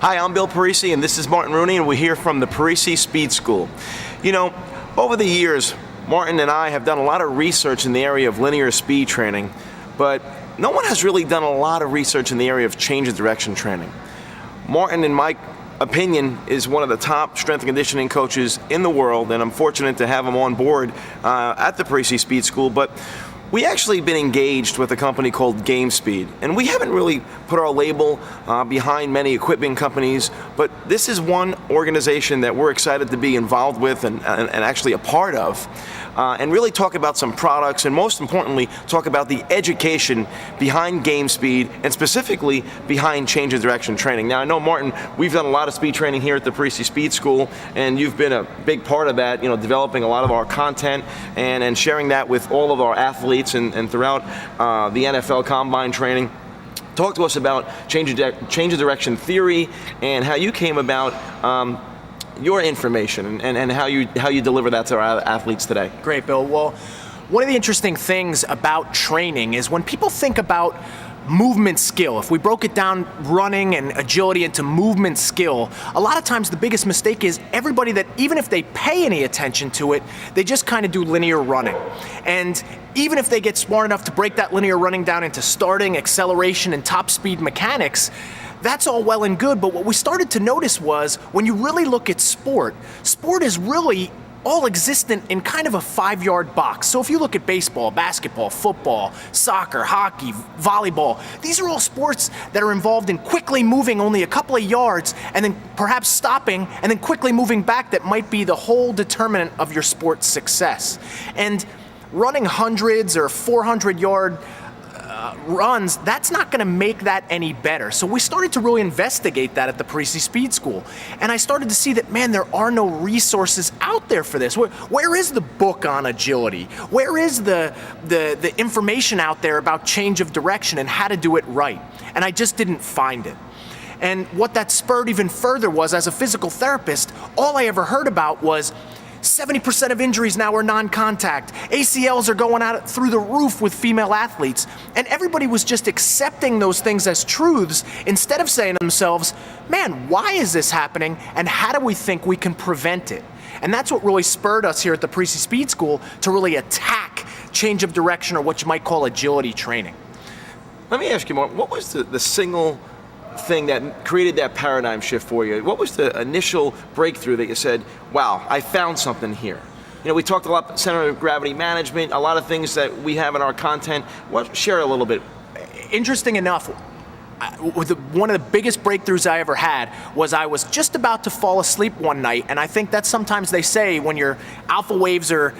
Hi, I'm Bill Parisi, and this is Martin Rooney, and we're here from the Parisi Speed School. You know, over the years, Martin and I have done a lot of research in the area of linear speed training, but no one has really done a lot of research in the area of change of direction training. Martin, in my opinion, is one of the top strength and conditioning coaches in the world, and I'm fortunate to have him on board at the Parisi Speed School. But we actually been engaged with a company called GameSpeed, and we haven't really put our label behind many equipment companies, but this is one organization that we're excited to be involved with and actually a part of, and really talk about some products, and most importantly, talk about the education behind GameSpeed and specifically behind change of direction training. Now, I know, Martin, we've done a lot of speed training here at the Parisi Speed School, and you've been a big part of that, you know, developing a lot of our content and sharing that with all of our athletes and throughout the NFL Combine training. Talk to us about change of direction theory and how you came about your information and how you deliver that to our athletes today. Great, Bill. Well, one of the interesting things about training is when people think about movement skill, if we broke it down, running and agility into movement skill, a lot of times the biggest mistake is everybody that, even if they pay any attention to it, they just kind of do linear running. And even if they get smart enough to break that linear running down into starting, acceleration, and top speed mechanics, that's all well and good, but what we started to notice was when you really look at sport is really all existent in kind of a 5-yard box. So if you look at baseball, basketball, football, soccer, hockey, volleyball, these are all sports that are involved in quickly moving only a couple of yards and then perhaps stopping and then quickly moving back. That might be the whole determinant of your sport's success. And running hundreds or 400-yard runs, that's not going to make that any better. So we started to really investigate that at the Parisi Speed School. And I started to see that, man, there are no resources out there for this. Where is the book on agility? Where is the information out there about change of direction and how to do it right? And I just didn't find it. And what that spurred even further was, as a physical therapist, all I ever heard about was 70% of injuries now are non-contact. ACLs are going out through the roof with female athletes. And everybody was just accepting those things as truths instead of saying to themselves, man, why is this happening and how do we think we can prevent it? And that's what really spurred us here at the Parisi Speed School to really attack change of direction, or what you might call agility training. Let me ask you, Mark, what was the single thing that created that paradigm shift for you? What was the initial breakthrough that you said, wow, I found something here? You know, we talked a lot about center of gravity management, a lot of things that we have in our content. Share a little bit. Interesting enough, one of the biggest breakthroughs I ever had was I was just about to fall asleep one night, and I think that sometimes they say when your alpha waves are,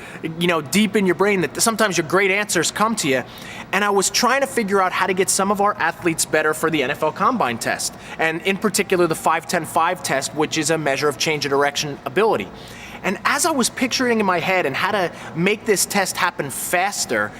deep in your brain, that sometimes your great answers come to you. And I was trying to figure out how to get some of our athletes better for the NFL Combine test, and in particular the 5-10-5 test, which is a measure of change of direction ability. And as I was picturing in my head and how to make this test happen faster,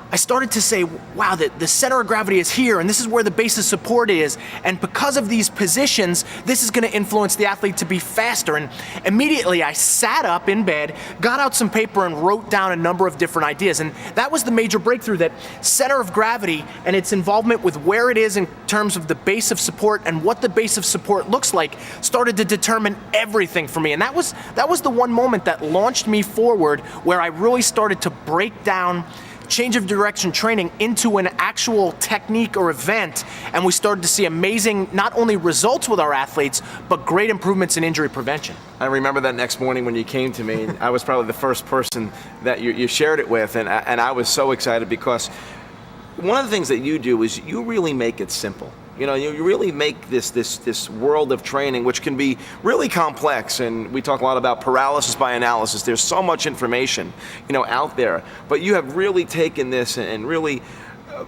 I started to say, wow, the center of gravity is here, and this is where the base of support is, and because of these positions, this is going to influence the athlete to be faster. And immediately I sat up in bed, got out some paper, and wrote down a number of different ideas. And that was the major breakthrough, that center of gravity and its involvement with where it is in terms of the base of support and what the base of support looks like started to determine everything for me. And that was the one moment that launched me forward, where I really started to break down change of direction training into an actual technique or event, and we started to see amazing, not only results with our athletes, but great improvements in injury prevention. I remember that next morning when you came to me. I was probably the first person that you shared it with, and I was so excited, because one of the things that you do is you really make it simple. You know, you really make this world of training, which can be really complex, and we talk a lot about paralysis by analysis. There's so much information, out there, but you have really taken this and really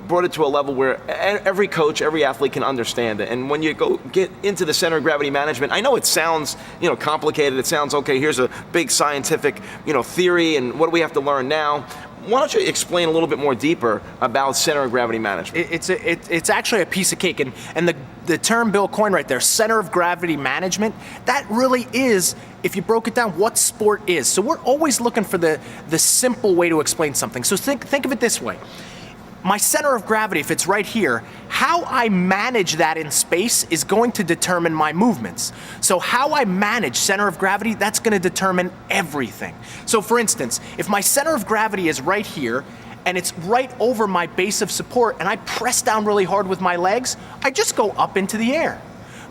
brought it to a level where every coach, every athlete can understand it. And when you get into the center of gravity management, I know it sounds, complicated. It sounds, okay, here's a big scientific, theory, and what do we have to learn now? Why don't you explain a little bit more deeper about center of gravity management? It's actually a piece of cake, and the term Bill coined right there, center of gravity management, that really is, if you broke it down, what sport is. So we're always looking for the simple way to explain something. So think of it this way. my center of gravity, if it's right here, how I manage that in space is going to determine my movements. So how I manage center of gravity, that's going to determine everything. So for instance, if my center of gravity is right here, and it's right over my base of support, and I press down really hard with my legs, I just go up into the air.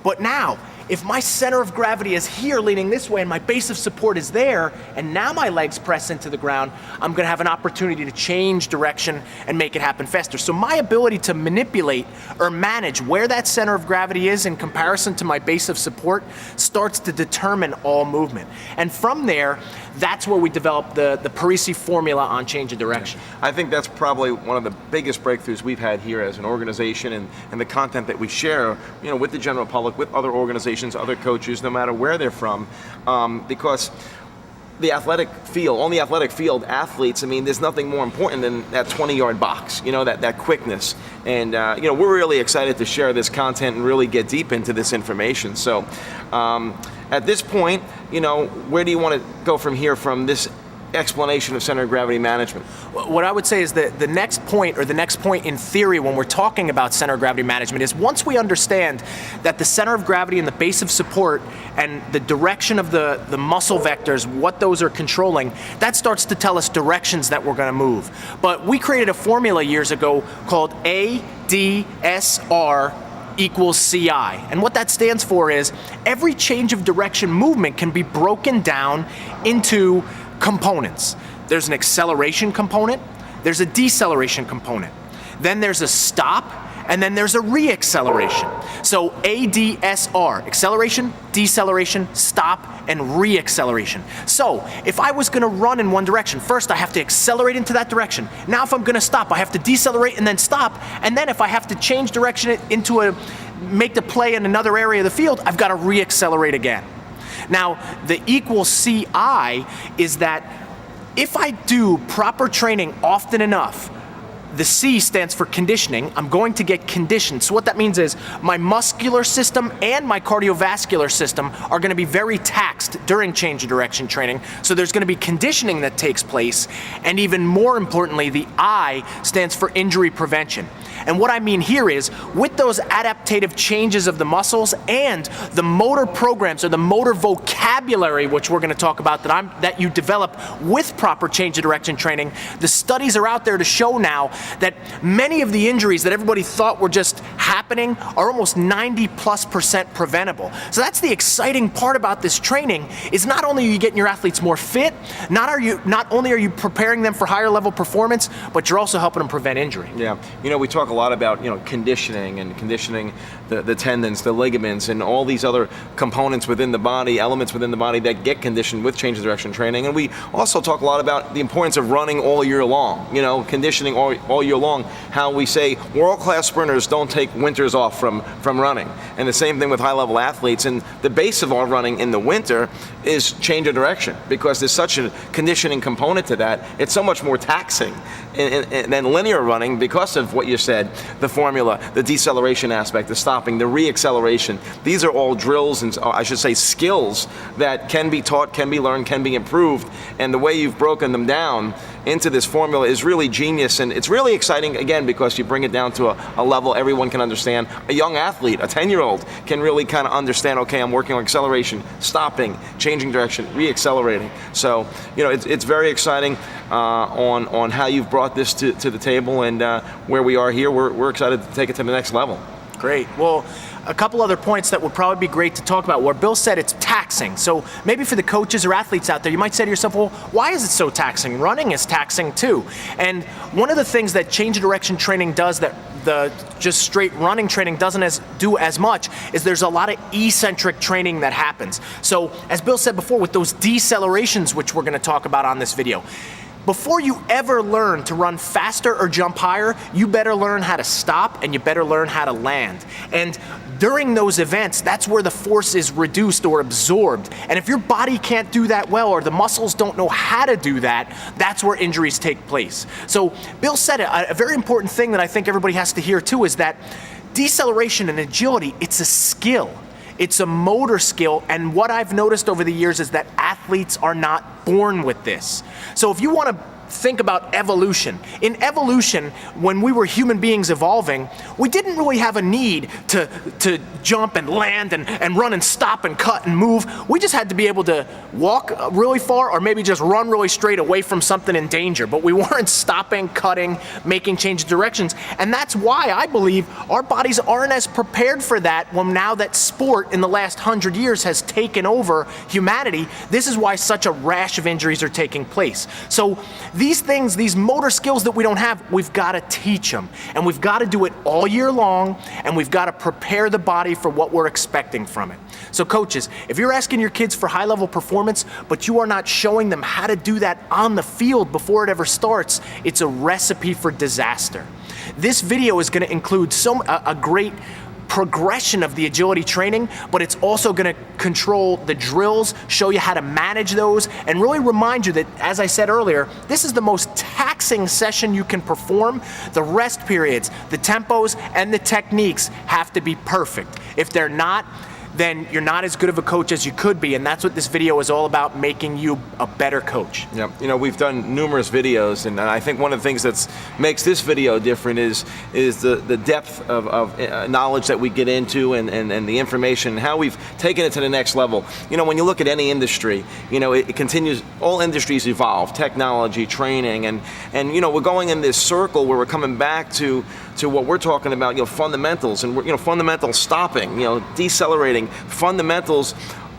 But now, if my center of gravity is here leaning this way and my base of support is there, and now my legs press into the ground, I'm gonna have an opportunity to change direction and make it happen faster. So my ability to manipulate or manage where that center of gravity is in comparison to my base of support starts to determine all movement. And from there, that's where we develop the Parisi formula on change of direction. I think that's probably one of the biggest breakthroughs we've had here as an organization, and the content that we share, with the general public, with other organizations, other coaches, no matter where they're from, because the athletic field, on the athletic field, athletes, there's nothing more important than that 20-yard box, that quickness. And, we're really excited to share this content and really get deep into this information. So at this point, where do you want to go from here from this explanation of center of gravity management? What I would say is that the next point in theory when we're talking about center of gravity management is once we understand that the center of gravity and the base of support and the direction of the muscle vectors, what those are controlling, that starts to tell us directions that we're going to move. But we created a formula years ago called ADSR equals CI. And what that stands for is every change of direction movement can be broken down into components. There's an acceleration component, there's a deceleration component, then there's a stop, and then there's a re-acceleration. So ADSR, acceleration, deceleration, stop, and re-acceleration. So if I was gonna run in one direction, first I have to accelerate into that direction. Now if I'm gonna stop, I have to decelerate and then stop, and then if I have to change direction make the play in another area of the field, I've gotta re-accelerate again. Now, the equal CI is that if I do proper training often enough, the C stands for conditioning. I'm going to get conditioned. So what that means is my muscular system and my cardiovascular system are going to be very taxed during change of direction training. So there's going to be conditioning that takes place. And even more importantly, the I stands for injury prevention. And what I mean here is with those adaptive changes of the muscles and the motor programs or the motor vocabulary, which we're going to talk about that you develop with proper change of direction training, the studies are out there to show now that many of the injuries that everybody thought were just happening are almost 90+% preventable. So that's the exciting part about this training is not only are you getting your athletes more fit, not only are you preparing them for higher level performance, but you're also helping them prevent injury. Yeah, we talk a lot about conditioning and conditioning the tendons, the ligaments, and all these other components within the body, elements within the body that get conditioned with change of direction training. And we also talk a lot about the importance of running all year long, conditioning all year long, how we say world-class sprinters don't take winters off from running. And the same thing with high-level athletes. And the base of our running in the winter is change of direction because there's such a conditioning component to that. It's so much more taxing than linear running because of what you said, the formula, the deceleration aspect, the stopping, the re-acceleration. These are all drills and I should say skills that can be taught, can be learned, can be improved. And the way you've broken them down into this formula is really genius, and it's really exciting again because you bring it down to a level everyone can understand. A young athlete, a 10-year-old, can really kind of understand, okay, I'm working on acceleration, stopping, changing direction, re-accelerating. So it's very exciting on how you've brought this to the table, and where we are here, we're excited to take it to the next level. Great. Well, a couple other points that would probably be great to talk about. Where Bill said it's taxing. So maybe for the coaches or athletes out there, you might say to yourself, well, why is it so taxing? Running is taxing too. And one of the things that change of direction training does that the just straight running training doesn't do as much is there's a lot of eccentric training that happens. So as Bill said before, with those decelerations, which we're going to talk about on this video, before you ever learn to run faster or jump higher, you better learn how to stop and you better learn how to land. And during those events, that's where the force is reduced or absorbed. And if your body can't do that well or the muscles don't know how to do that, that's where injuries take place. So Bill said it, a very important thing that I think everybody has to hear too is that deceleration and agility, it's a skill. It's a motor skill, and what I've noticed over the years is that athletes are not born with this. So if you want to think about evolution. In evolution, when we were human beings evolving, we didn't really have a need to jump and land and run and stop and cut and move. We just had to be able to walk really far or maybe just run really straight away from something in danger. But we weren't stopping, cutting, making change of directions. And that's why I believe our bodies aren't as prepared for that when now that sport in the last 100 years has taken over humanity. This is why such a rash of injuries are taking place. So these things, these motor skills that we don't have, we've got to teach them. And we've got to do it all year long, and we've got to prepare the body for what we're expecting from it. So coaches, if you're asking your kids for high-level performance, but you are not showing them how to do that on the field before it ever starts, it's a recipe for disaster. This video is going to include a great progression of the agility training, but it's also going to control the drills, show you how to manage those, and really remind you that, as I said earlier, this is the most taxing session you can perform. The rest periods, the tempos, and the techniques have to be perfect. If they're not, then you're not as good of a coach as you could be, and that's what this video is all about, making you a better coach. Yeah, you know, we've done numerous videos, and I think one of the things that makes this video different is the depth of knowledge that we get into and the information, and how we've taken it to the next level. You know, when you look at any industry, you know, it continues, all industries evolve, technology, training, and you know, we're going in this circle where we're coming back to what we're talking about, you know, fundamentals, and fundamental stopping, you know, decelerating, fundamentals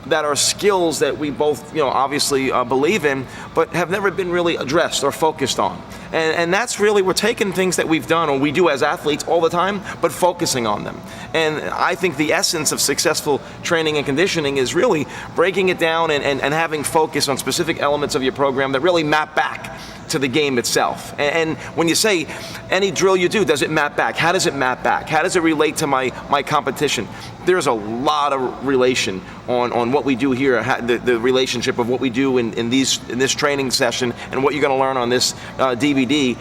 that are skills that we both, you know, obviously believe in, but have never been really addressed or focused on. And that's really, we're taking things that we've done, or we do as athletes all the time, but focusing on them. And I think the essence of successful training and conditioning is really breaking it down and having focus on specific elements of your program that really map back to the game itself. And when you say any drill you do, does it map back? How does it map back? How does it relate to my competition? There's a lot of relation on what we do here, the relationship of what we do in this training session and what you're going to learn on this DVD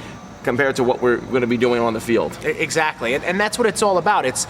compared to what we're going to be doing on the field. Exactly, and that's what it's all about. It's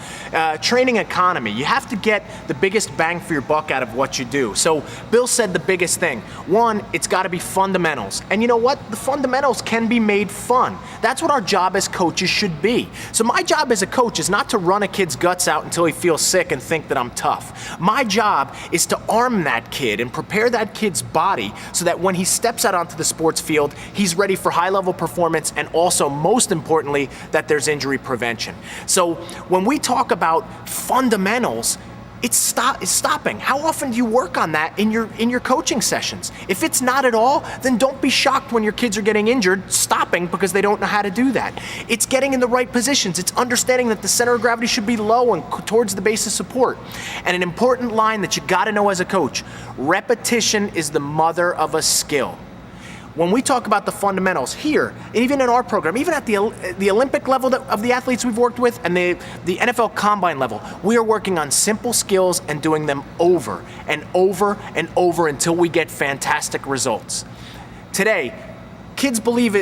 training economy. You have to get the biggest bang for your buck out of what you do. So Bill said the biggest thing. One, it's got to be fundamentals. And you know what? The fundamentals can be made fun. That's what our job as coaches should be. So my job as a coach is not to run a kid's guts out until he feels sick and think that I'm tough. My job is to arm that kid and prepare that kid's body so that when he steps out onto the sports field, he's ready for high-level performance, and also, most importantly, that there's injury prevention. So when we talk about fundamentals, it's stopping. How often do you work on that in your coaching sessions? If it's not at all, then don't be shocked when your kids are getting injured, stopping because they don't know how to do that. It's getting in the right positions. It's understanding that the center of gravity should be low and towards the base of support. And an important line that you gotta know as a coach: repetition is the mother of a skill. When we talk about the fundamentals here, even in our program, even at the Olympic level of the athletes we've worked with and the NFL Combine level, we are working on simple skills and doing them over and over and over until we get fantastic results. Today, kids believe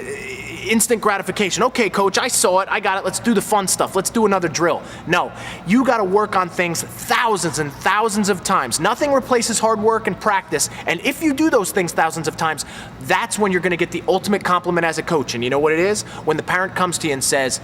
instant gratification. Okay, coach, I saw it, I got it, let's do the fun stuff, let's do another drill. No, you gotta work on things thousands and thousands of times. Nothing replaces hard work and practice, and if you do those things thousands of times, that's when you're gonna get the ultimate compliment as a coach. And you know what it is? When the parent comes to you and says,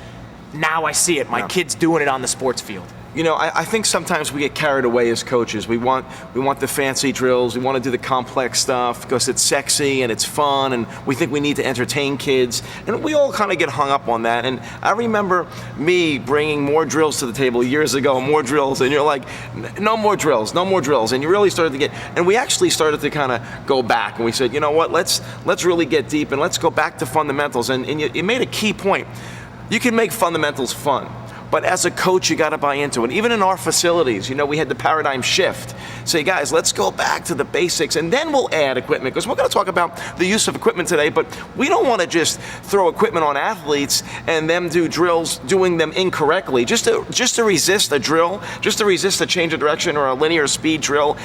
now I see it, my kid's doing it on the sports field. You know, I think sometimes we get carried away as coaches. We want the fancy drills, we want to do the complex stuff because it's sexy and it's fun, and we think we need to entertain kids, and we all kind of get hung up on that. And I remember me bringing more drills to the table years ago, more drills, and you're like, no more drills, no more drills, and you really started to get, and we actually started to kind of go back, and we said, you know what, let's really get deep and let's go back to fundamentals. And you made a key point. You can make fundamentals fun, but as a coach, you got to buy into it. Even in our facilities, you know, we had the paradigm shift. Say, guys, let's go back to the basics, and then we'll add equipment, because we're going to talk about the use of equipment today, but we don't want to just throw equipment on athletes and them do drills doing them incorrectly. Just to resist a drill, just to resist a change of direction or a linear speed drill,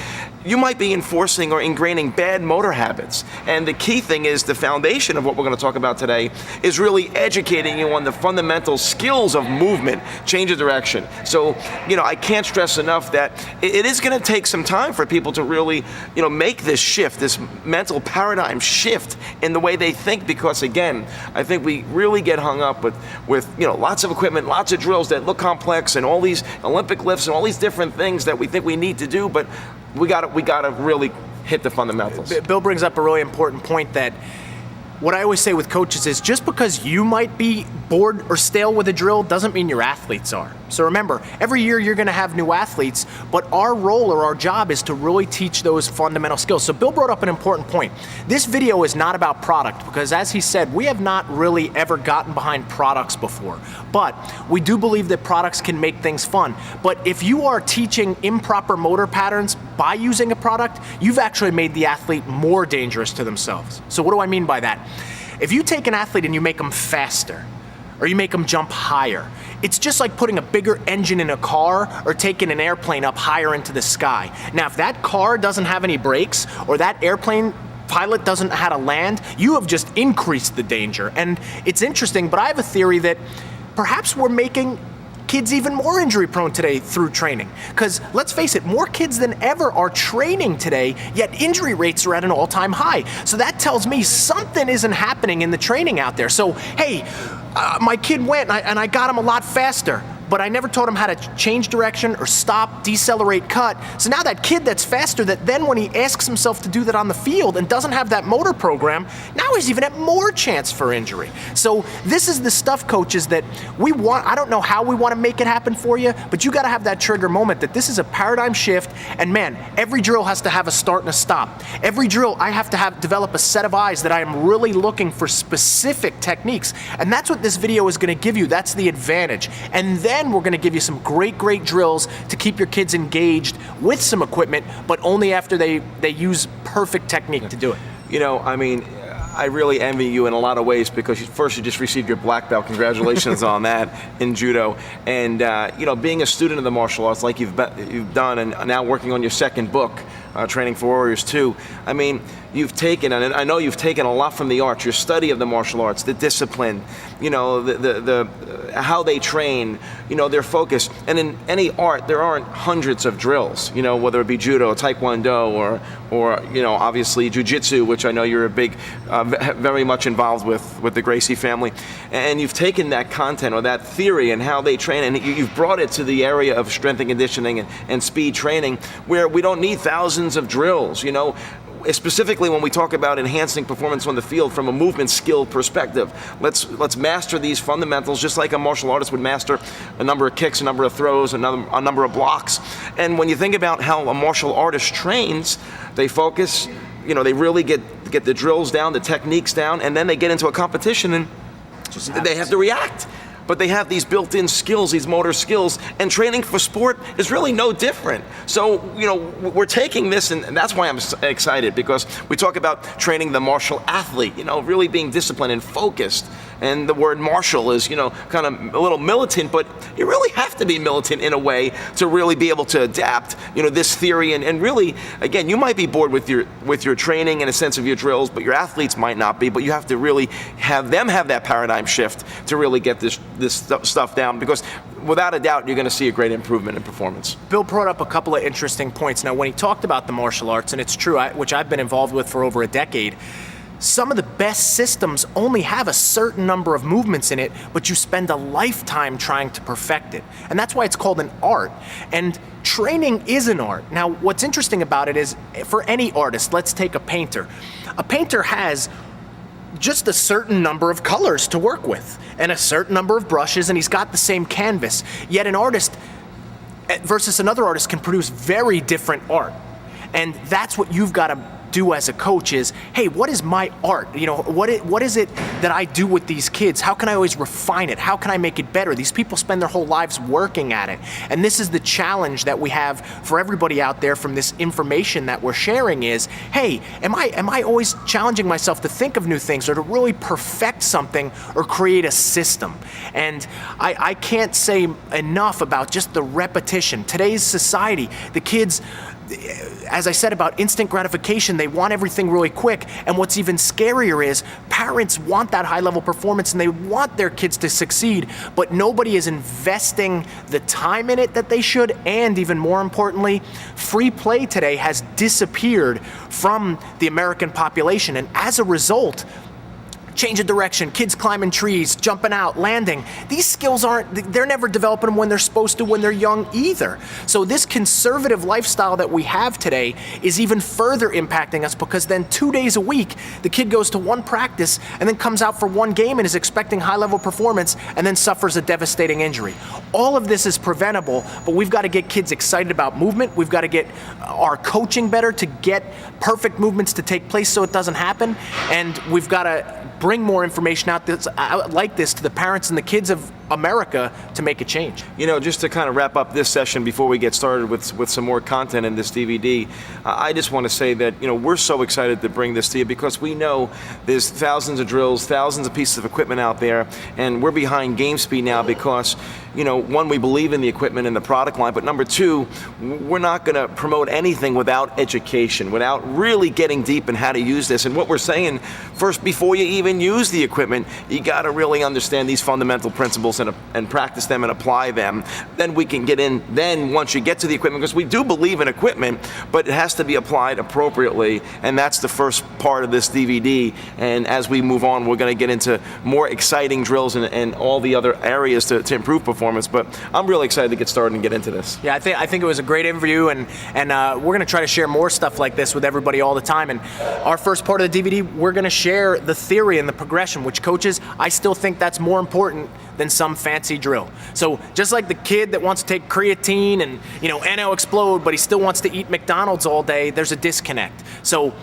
you might be enforcing or ingraining bad motor habits. And the key thing is, the foundation of what we're going to talk about today is really educating you on the fundamental skills of movement, change of direction. So, I can't stress enough that it is going to take some time for people to really, make this shift, this mental paradigm shift in the way they think, because again, I think we really get hung up with lots of equipment, lots of drills that look complex, and all these Olympic lifts and all these different things that we think we need to do, but we got to really hit the fundamentals. Bill brings up a really important point that what I always say with coaches is just because you might be bored or stale with a drill doesn't mean your athletes are. So remember, every year you're going to have new athletes, but our role or our job is to really teach those fundamental skills. So Bill brought up an important point. This video is not about product because, as he said, we have not really ever gotten behind products before. But we do believe that products can make things fun. But if you are teaching improper motor patterns by using a product, you've actually made the athlete more dangerous to themselves. So what do I mean by that? If you take an athlete and you make them faster, or you make them jump higher, it's just like putting a bigger engine in a car or taking an airplane up higher into the sky. Now, if that car doesn't have any brakes, or that airplane pilot doesn't know how to land, you have just increased the danger. And it's interesting, but I have a theory that perhaps we're making kids even more injury prone today through training. Because let's face it, more kids than ever are training today, yet injury rates are at an all-time high. So that tells me something isn't happening in the training out there. So, hey, my kid went and I got him a lot faster, but I never taught him how to change direction or stop, decelerate, cut. So now that kid that's faster, that then when he asks himself to do that on the field and doesn't have that motor program, now he's even at more chance for injury. So this is the stuff, coaches, that we want. I don't know how we want to make it happen for you, but you got to have that trigger moment that this is a paradigm shift. And man, every drill has to have a start and a stop. Every drill, I have to develop a set of eyes that I am really looking for specific techniques. And that's what this video is going to give you. That's the advantage. And then we're going to give you some great drills to keep your kids engaged with some equipment, but only after they use perfect technique to do it. I really envy you in a lot of ways, because first you just received your black belt. Congratulations on that in judo. And being a student of the martial arts like you've done, and now working on your second book, Training for Warriors 2. You've taken, and I know you've taken a lot from the arts, your study of the martial arts, the discipline, the how they train, their focus. And in any art, there aren't hundreds of drills, whether it be judo, taekwondo, or obviously jiu-jitsu, which I know you're a big, very much involved with the Gracie family. And you've taken that content or that theory and how they train, and you've brought it to the area of strength and conditioning and speed training, where we don't need thousands of drills, specifically when we talk about enhancing performance on the field from a movement skill perspective. Let's master these fundamentals just like a martial artist would master a number of kicks, a number of throws, a number of blocks. And when you think about how a martial artist trains, they focus, they really get the drills down, the techniques down, and then they get into a competition and they have to react. But they have these built-in skills, these motor skills, and training for sport is really no different. So, we're taking this, and that's why I'm excited, because we talk about training the martial athlete, really being disciplined and focused. And the word martial is, kind of a little militant, but you really have to be militant in a way to really be able to adapt, this theory. And really, again, you might be bored with your training and a sense of your drills, but your athletes might not be. But you have to really have them have that paradigm shift to really get this stuff down, because without a doubt, you're going to see a great improvement in performance. Bill brought up a couple of interesting points. Now, when he talked about the martial arts, and it's true, which I've been involved with for over a decade, some of the best systems only have a certain number of movements in it, but you spend a lifetime trying to perfect it. And that's why it's called an art. And training is an art. Now, what's interesting about it is, for any artist, let's take a painter. A painter has just a certain number of colors to work with and a certain number of brushes, and he's got the same canvas. Yet an artist versus another artist can produce very different art. And that's what you've got to do as a coach is, hey, what is my art? What is it that I do with these kids? How can I always refine it? How can I make it better? These people spend their whole lives working at it. And this is the challenge that we have for everybody out there from this information that we're sharing is, hey, am I always challenging myself to think of new things or to really perfect something or create a system? And I can't say enough about just the repetition. Today's society, the kids, as I said about instant gratification, they want everything really quick. And what's even scarier is parents want that high level performance and they want their kids to succeed, but nobody is investing the time in it that they should. And even more importantly, free play today has disappeared from the American population. And as a result, change of direction, kids climbing trees, jumping out, landing. These skills they're never developing them when they're supposed to when they're young either. So this conservative lifestyle that we have today is even further impacting us, because then 2 days a week, the kid goes to one practice and then comes out for one game and is expecting high level performance and then suffers a devastating injury. All of this is preventable, but we've got to get kids excited about movement. We've got to get our coaching better to get perfect movements to take place so it doesn't happen. And we've got to bring more information out like this to the parents and the kids of America to make a change. You know, just to kind of wrap up this session before we get started with some more content in this DVD, I just want to say that, you know, we're so excited to bring this to you because we know there's thousands of drills, thousands of pieces of equipment out there, and we're behind GameSpeed now because, you know, one, we believe in the equipment and the product line, but number two, we're not going to promote anything without education, without really getting deep in how to use this. And what we're saying, first, before you even use the equipment, you got to really understand these fundamental principles and practice them and apply them. Then we can get in, then once you get to the equipment, because we do believe in equipment, but it has to be applied appropriately, and that's the first part of this DVD. And as we move on, we're going to get into more exciting drills and all the other areas to improve performance. But I'm really excited to get started and get into this. Yeah, I think it was a great interview, and we're going to try to share more stuff like this with everybody all the time. And our first part of the DVD, we're going to share the theory and the progression, which coaches, I still think that's more important than some fancy drill. So just like the kid that wants to take creatine and, you know, NO explode, but he still wants to eat McDonald's all day, there's a disconnect. So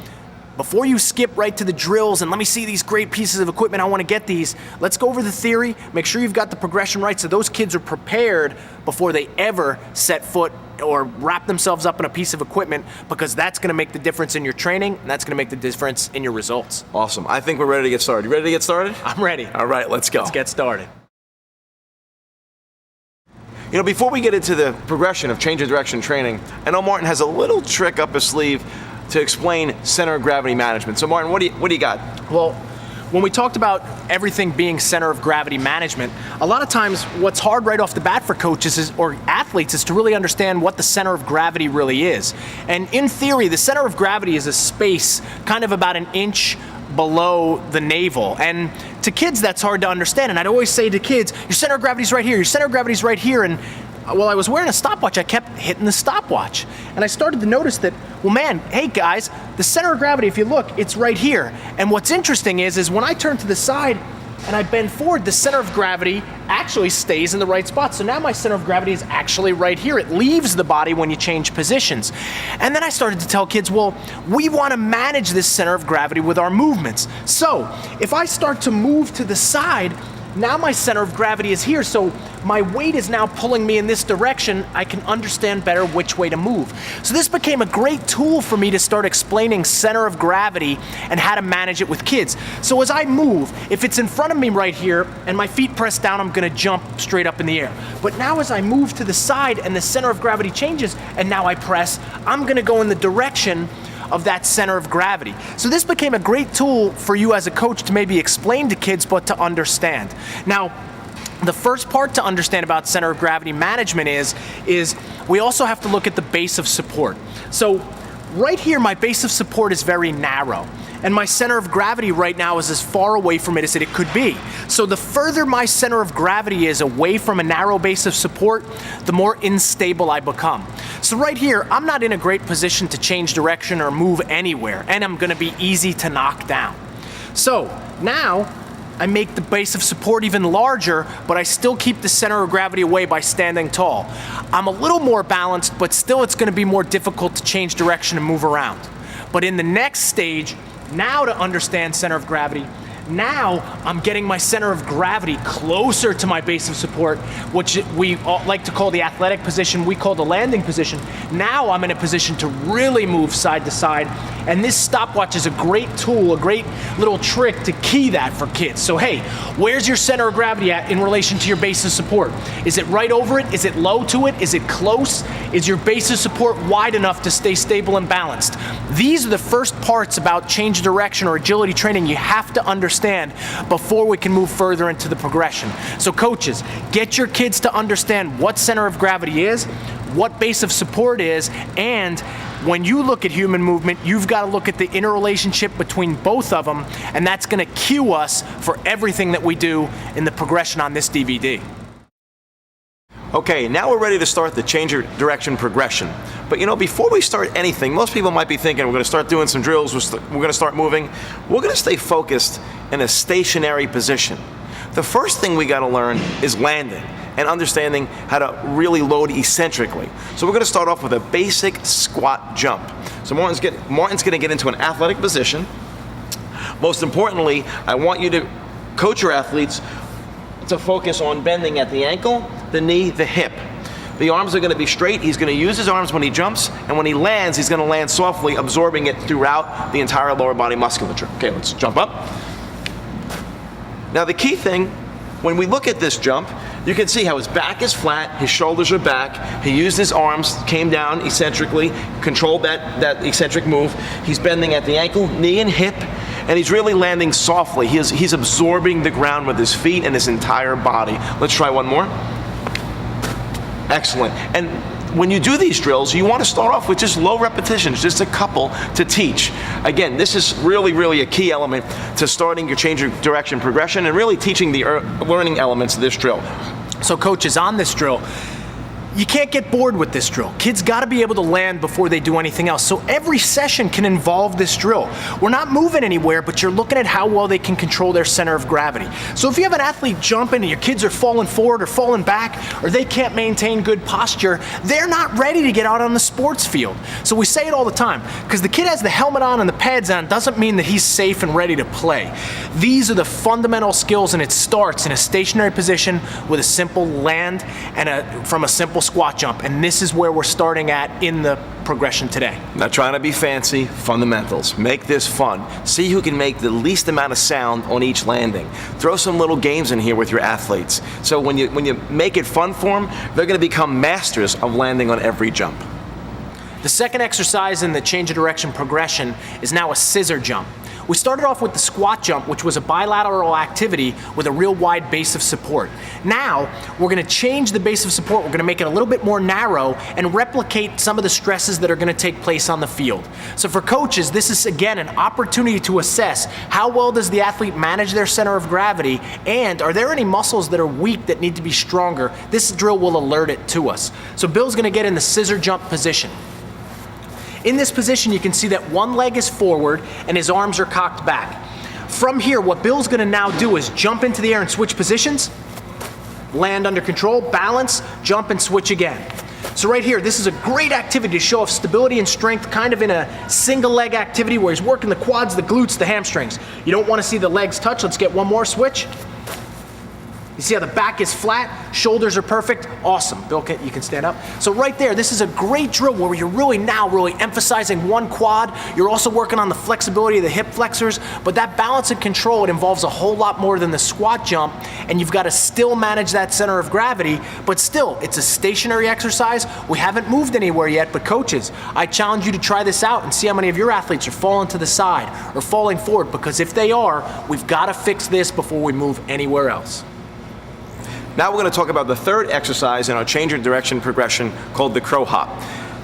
before you skip right to the drills and let me see these great pieces of equipment, I want to get these, let's go over the theory, make sure you've got the progression right so those kids are prepared before they ever set foot or wrap themselves up in a piece of equipment, because that's going to make the difference in your training and that's going to make the difference in your results. Awesome. I think we're ready to get started. You ready to get started? I'm ready. All right, let's go. Let's get started. You know, before we get into the progression of change of direction training, I know Martin has a little trick up his sleeve to explain center of gravity management. So Martin, what do you got? Well, when we talked about everything being center of gravity management, a lot of times what's hard right off the bat for coaches or athletes is to really understand what the center of gravity really is. And in theory, the center of gravity is a space kind of about an inch below the navel. And to kids, that's hard to understand. And I'd always say to kids, your center of gravity's right here, your center of gravity's right here. And while I was wearing a stopwatch, I kept hitting the stopwatch. And I started to notice that, well, man, hey guys, the center of gravity, if you look, it's right here. And what's interesting is when I turn to the side and I bend forward, the center of gravity actually stays in the right spot. So now my center of gravity is actually right here. It leaves the body when you change positions. And then I started to tell kids, well, we want to manage this center of gravity with our movements. So if I start to move to the side, now my center of gravity is here, so my weight is now pulling me in this direction. I can understand better which way to move. So this became a great tool for me to start explaining center of gravity and how to manage it with kids. So as I move, if it's in front of me right here and my feet press down, I'm gonna jump straight up in the air. But now as I move to the side and the center of gravity changes and now I press, I'm gonna go in the direction of that center of gravity. So this became a great tool for you as a coach to maybe explain to kids, but to understand. Now, the first part to understand about center of gravity management is we also have to look at the base of support. So right here, my base of support is very narrow. And my center of gravity right now is as far away from it as it could be. So the further my center of gravity is away from a narrow base of support, the more unstable I become. So right here, I'm not in a great position to change direction or move anywhere, and I'm gonna be easy to knock down. So now, I make the base of support even larger, but I still keep the center of gravity away by standing tall. I'm a little more balanced, but still it's gonna be more difficult to change direction and move around. But in the next stage, now to understand center of gravity, Now I'm getting my center of gravity closer to my base of support, which we like to call the athletic position, we call the landing position. Now I'm in a position to really move side to side, and this stopwatch is a great tool, a great little trick to key that for kids. So hey, where's your center of gravity at in relation to your base of support? Is it right over it? Is it low to it? Is it close? Is your base of support wide enough to stay stable and balanced? These are the first parts about change of direction or agility training you have to understand before we can move further into the progression. So coaches, get your kids to understand what center of gravity is, what base of support is, and when you look at human movement, you've got to look at the interrelationship between both of them, and that's going to cue us for everything that we do in the progression on this DVD. Okay, now we're ready to start the change of direction progression. But you know, before we start anything, most people might be thinking we're going to start doing some drills, we're going to start moving. We're going to stay focused in a stationary position. The first thing we got to learn is landing and understanding how to really load eccentrically. So we're going to start off with a basic squat jump. So Martin's going to get into an athletic position. Most importantly, I want you to coach your athletes to focus on bending at the ankle, the knee, the hip. The arms are going to be straight. He's going to use his arms when he jumps, and when he lands, he's going to land softly, absorbing it throughout the entire lower body musculature. Okay, let's jump up. Now the key thing, when we look at this jump, you can see how his back is flat, his shoulders are back, he used his arms, came down eccentrically, controlled that eccentric move. He's bending at the ankle, knee, and hip, and he's really landing softly. He's absorbing the ground with his feet and his entire body. Let's try one more. Excellent. And when you do these drills, you want to start off with just low repetitions, just a couple to teach. Again, this is really a key element to starting your change of direction progression and really teaching the learning elements of this drill. So coaches, on this drill, you can't get bored with this drill. Kids got to be able to land before they do anything else. So every session can involve this drill. We're not moving anywhere, but you're looking at how well they can control their center of gravity. So if you have an athlete jumping and your kids are falling forward or falling back, or they can't maintain good posture, they're not ready to get out on the sports field. So we say it all the time, because the kid has the helmet on and the pads on doesn't mean that he's safe and ready to play. These are the fundamental skills, and it starts in a stationary position with a simple land and from a simple squat jump, and this is where we're starting at in the progression today. Not trying to be fancy, fundamentals. Make this fun. See who can make the least amount of sound on each landing. Throw some little games in here with your athletes. So when you make it fun for them, they're going to become masters of landing on every jump. The second exercise in the change of direction progression is now a scissor jump. We started off with the squat jump, which was a bilateral activity with a real wide base of support. Now, we're going to change the base of support. We're going to make it a little bit more narrow and replicate some of the stresses that are going to take place on the field. So for coaches, this is again an opportunity to assess how well does the athlete manage their center of gravity, and are there any muscles that are weak that need to be stronger? This drill will alert it to us. So Bill's going to get in the scissor jump position. In this position, you can see that one leg is forward and his arms are cocked back. From here, what Bill's gonna now do is jump into the air and switch positions, land under control, balance, jump and switch again. So right here, this is a great activity to show off stability and strength, kind of in a single leg activity where he's working the quads, the glutes, the hamstrings. You don't wanna see the legs touch. Let's get one more switch. You see how the back is flat, shoulders are perfect? Awesome. Bill, you can stand up. So right there, this is a great drill where you're really emphasizing one quad. You're also working on the flexibility of the hip flexors, but that balance and control, it involves a whole lot more than the squat jump, and you've got to still manage that center of gravity, but still, it's a stationary exercise. We haven't moved anywhere yet, but coaches, I challenge you to try this out and see how many of your athletes are falling to the side or falling forward, because if they are, we've got to fix this before we move anywhere else. Now we're going to talk about the third exercise in our change of direction progression called the crow hop.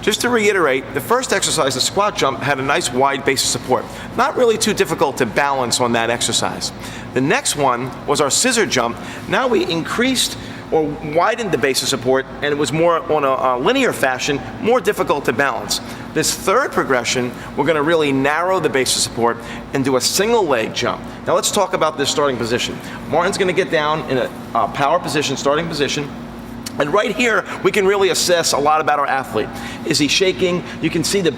Just to reiterate, the first exercise, the squat jump, had a nice wide base of support. Not really too difficult to balance on that exercise. The next one was our scissor jump. Now we increased or widened the base of support, and it was more on a linear fashion, more difficult to balance. This third progression, we're going to really narrow the base of support and do a single leg jump. Now let's talk about this starting position. Martin's going to get down in a power position, starting position. And right here, we can really assess a lot about our athlete. Is he shaking? You can see the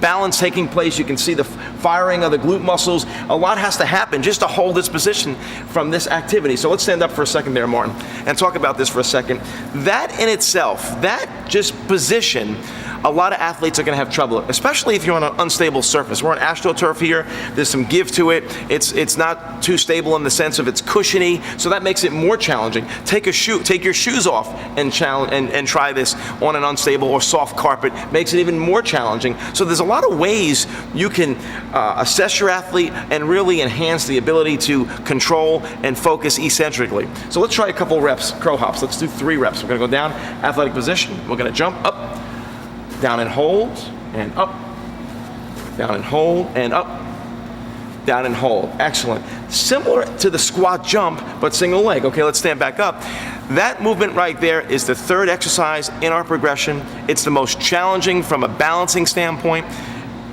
balance taking place. You can see the firing of the glute muscles. A lot has to happen just to hold this position from this activity. So let's stand up for a second there, Martin, and talk about this for a second. That in itself, that just position, a lot of athletes are going to have trouble, especially if you're on an unstable surface. We're on AstroTurf here. There's some give to it. It's not too stable in the sense of it's cushiony, so that makes it more challenging. Take your shoes off and try this on an unstable or soft carpet. Makes it even more challenging. So there's a lot of ways you can assess your athlete and really enhance the ability to control and focus eccentrically. So let's try a couple reps, crow hops. Let's do 3 reps. We're going to go down, athletic position. We're going to jump up, down and hold, and up, down and hold, and up, down and hold. Excellent. Similar to the squat jump, but single leg. Okay, let's stand back up. That movement right there is the 3rd exercise in our progression. It's the most challenging from a balancing standpoint.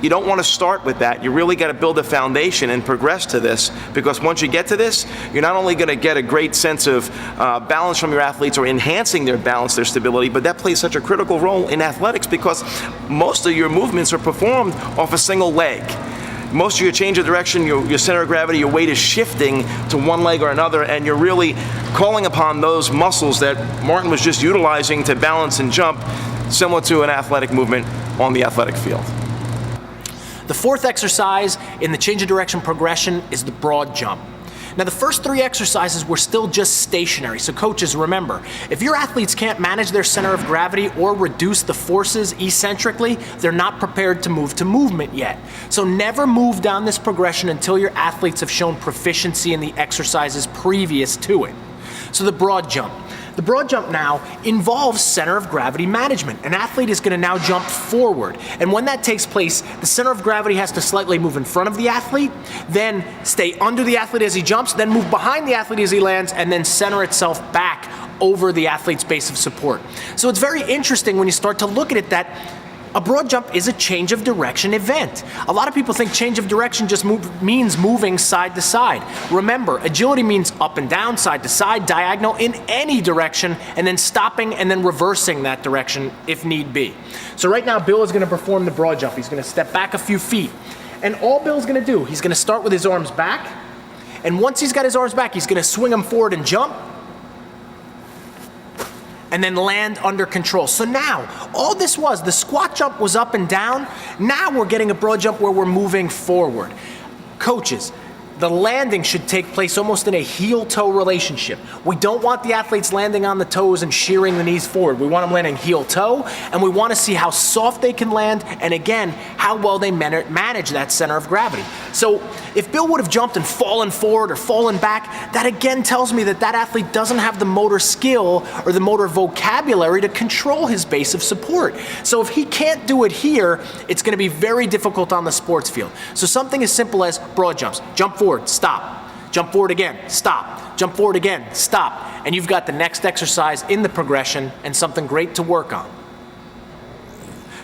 You don't want to start with that. You really got to build a foundation and progress to this, because once you get to this, you're not only going to get a great sense of balance from your athletes or enhancing their balance, their stability, but that plays such a critical role in athletics because most of your movements are performed off a single leg. Most of your change of direction, your center of gravity, your weight is shifting to one leg or another, and you're really calling upon those muscles that Martin was just utilizing to balance and jump, similar to an athletic movement on the athletic field. The 4th exercise in the change of direction progression is the broad jump. Now, the first 3 exercises were still just stationary, so coaches, remember, if your athletes can't manage their center of gravity or reduce the forces eccentrically, they're not prepared to move to movement yet. So never move down this progression until your athletes have shown proficiency in the exercises previous to it. So the broad jump. The broad jump now involves center of gravity management. An athlete is going to now jump forward. And when that takes place, the center of gravity has to slightly move in front of the athlete, then stay under the athlete as he jumps, then move behind the athlete as he lands, and then center itself back over the athlete's base of support. So it's very interesting when you start to look at it that a broad jump is a change of direction event. A lot of people think change of direction just means moving side to side. Remember, agility means up and down, side to side, diagonal, in any direction, and then stopping and then reversing that direction if need be. So right now, Bill is going to perform the broad jump. He's going to step back a few feet. And all Bill's going to do, he's going to start with his arms back, and once he's got his arms back, he's going to swing them forward and jump, and then land under control. So now, all this was, the squat jump was up and down. Now we're getting a broad jump where we're moving forward. Coaches, the landing should take place almost in a heel-toe relationship. We don't want the athletes landing on the toes and shearing the knees forward. We want them landing heel-toe, and we want to see how soft they can land, and again, how well they manage that center of gravity. So if Bill would have jumped and fallen forward or fallen back, that again tells me that that athlete doesn't have the motor skill or the motor vocabulary to control his base of support. So if he can't do it here, it's going to be very difficult on the sports field. So something as simple as broad jumps. Jump forward, stop. Jump forward again, stop. Jump forward again, stop. And you've got the next exercise in the progression and something great to work on.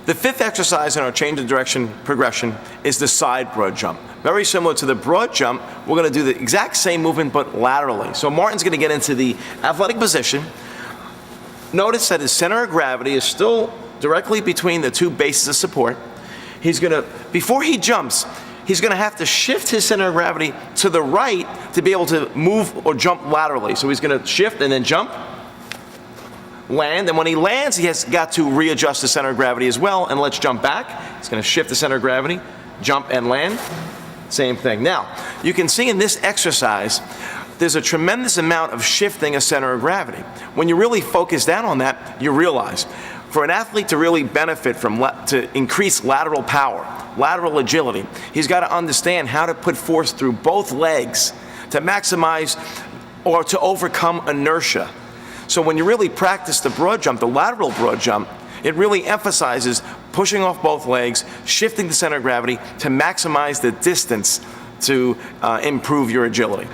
The 5th exercise in our change of direction progression is the side broad jump. Very similar to the broad jump, we're going to do the exact same movement but laterally. So Martin's going to get into the athletic position. Notice that his center of gravity is still directly between the 2 bases of support. He's going to, before he jumps, he's going to have to shift his center of gravity to the right to be able to move or jump laterally. So he's going to shift and then jump, land, and when he lands, he has got to readjust the center of gravity as well, and let's jump back. He's going to shift the center of gravity, jump and land. Same thing. Now, you can see in this exercise, there's a tremendous amount of shifting of center of gravity. When you really focus down on that, you realize for an athlete to really benefit from, to increase lateral power, lateral agility, he's got to understand how to put force through both legs to maximize or to overcome inertia. So when you really practice the broad jump, the lateral broad jump, it really emphasizes pushing off both legs, shifting the center of gravity to maximize the distance to improve your agility.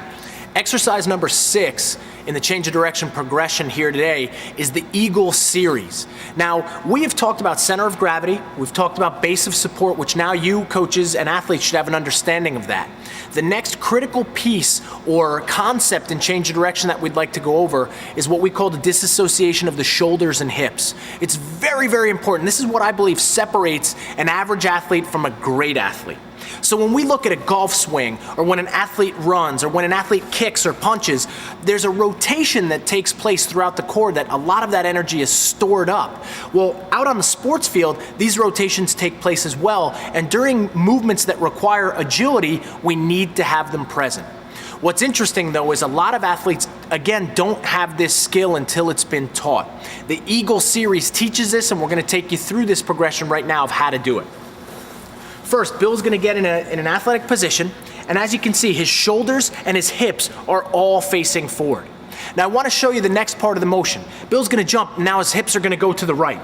Exercise number 6 in the change of direction progression here today is the Eagle Series. Now, we have talked about center of gravity, we've talked about base of support, which now you coaches and athletes should have an understanding of that. The next critical piece or concept in change of direction that we'd like to go over is what we call the disassociation of the shoulders and hips. It's very, very important. This is what I believe separates an average athlete from a great athlete. So when we look at a golf swing, or when an athlete runs, or when an athlete kicks or punches, there's a rotation that takes place throughout the core that a lot of that energy is stored up. Well, out on the sports field, these rotations take place as well, and during movements that require agility, we need to have them present. What's interesting though is a lot of athletes, again, don't have this skill until it's been taught. The Eagle Series teaches this, and we're gonna take you through this progression right now of how to do it. First, Bill's gonna get in an athletic position, and as you can see, his shoulders and his hips are all facing forward. Now I wanna show you the next part of the motion. Bill's gonna jump, now his hips are gonna go to the right.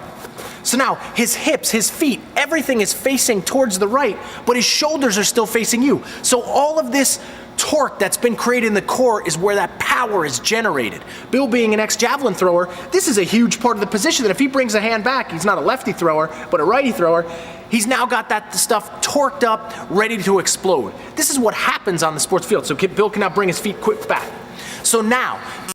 So now, his hips, his feet, everything is facing towards the right, but his shoulders are still facing you. So all of this torque that's been created in the core is where that power is generated. Bill being an ex-javelin thrower, this is a huge part of the position that if he brings a hand back, he's not a lefty thrower, but a righty thrower, he's now got that stuff torqued up, ready to explode. This is what happens on the sports field. So Bill can now bring his feet quick back. So now,